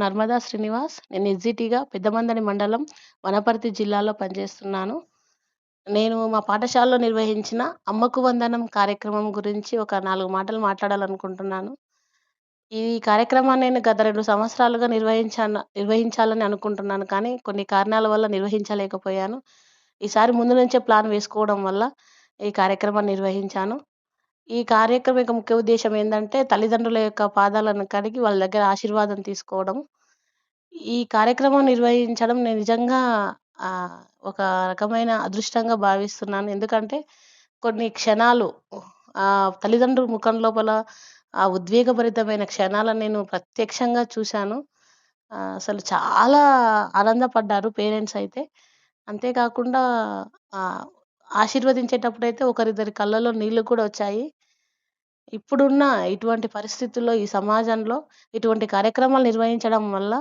నర్మదా శ్రీనివాస్. నేను ఎస్‌జిటిగా పెద్దమందని మండలం, వనపర్తి జిల్లాలో పనిచేస్తున్నాను. నేను మా పాఠశాలలో నిర్వహించిన అమ్మకు వందనం కార్యక్రమం గురించి ఒక 4 మాటలు మాట్లాడాలనుకుంటున్నాను. ఈ కార్యక్రమాన్ని నేను గత 2 సంవత్సరాలుగా నిర్వహించాలని అనుకుంటున్నాను. కానీ కొన్ని కారణాల వల్ల నిర్వహించలేకపోయాను. ఈసారి ముందు నుంచే ప్లాన్ వేసుకోవడం వల్ల ఈ కార్యక్రమాన్ని నిర్వహించాను. ఈ కార్యక్రమం యొక్క ముఖ్య ఉద్దేశ్యం ఏందంటే, తల్లిదండ్రుల యొక్క పాదాలను కడిగి వాళ్ళ దగ్గర ఆశీర్వాదం తీసుకోవడం. ఈ కార్యక్రమం నిర్వహించడం నేను నిజంగా ఆహ్, ఒక రకమైన అదృష్టంగా భావిస్తున్నాను. ఎందుకంటే, కొన్ని క్షణాలు తల్లిదండ్రుల ముఖం లోపల ఆ ఉద్వేగభరితమైన క్షణాలను నేను ప్రత్యక్షంగా చూశాను. అసలు చాలా ఆనందపడ్డారు పేరెంట్స్ అయితే. అంతే కాకుండా ఆహ్, ఆశీర్వదించేటప్పుడైతే ఒకరిద్దరి కళ్ళలో నీళ్ళు కూడా వచ్చాయి. ఇప్పుడున్న ఇటువంటి పరిస్థితుల్లో ఈ సమాజంలో ఇటువంటి కార్యక్రమాలు నిర్వహించడం వల్ల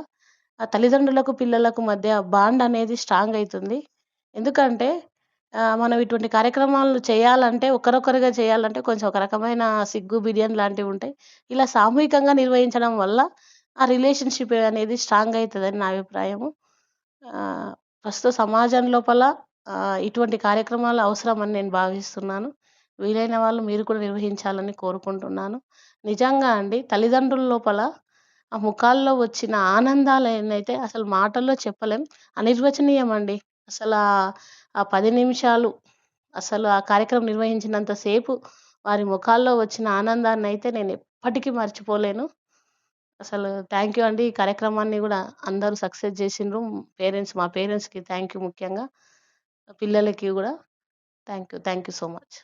తల్లిదండ్రులకు, పిల్లలకు మధ్య బాండ్ అనేది స్ట్రాంగ్ అయితుంది. ఎందుకంటే మనం ఇటువంటి కార్యక్రమాలు చేయాలంటే ఒకరొకరుగా చేయాలంటే కొంచెం ఒక రకమైన సిగ్గు, బిడియం లాంటివుంటాయి. ఇలా సామూహికంగా నిర్వహించడం వల్ల ఆ రిలేషన్‌షిప్ అనేది స్ట్రాంగ్ అయితదని నా అభిప్రాయము. ఆహ్, ప్రస్తుత సమాజం లోపల ఇటువంటి కార్యక్రమాలు అవసరమని నేను భావిస్తున్నాను. వీలైన వాళ్ళు మీరు కూడా నిర్వహించాలని కోరుకుంటున్నాను. నిజంగా అండి తల్లిదండ్రుల లోపల ఆ ముఖాల్లో వచ్చిన ఆనందాలనైతే అసలు మాటల్లో చెప్పలేం. అనిర్వచనీయమండి. అసలా ఆ 10 నిమిషాలు అసలు ఆ కార్యక్రమం నిర్వహించినంత సేపు వారి ముఖాల్లో వచ్చిన ఆనందాన్నయితే నేను ఎప్పటికీ మర్చిపోలేను. అసలు థ్యాంక్ యూ అండి. ఈ కార్యక్రమాన్ని గూడా అందరూ సక్సెస్ జేసిండ్రు. మా పేరెంట్స్‌కి థ్యాంక్ యూ ముఖ్యంగా. పిల్లలకి గూడా thank you. Thank you so much.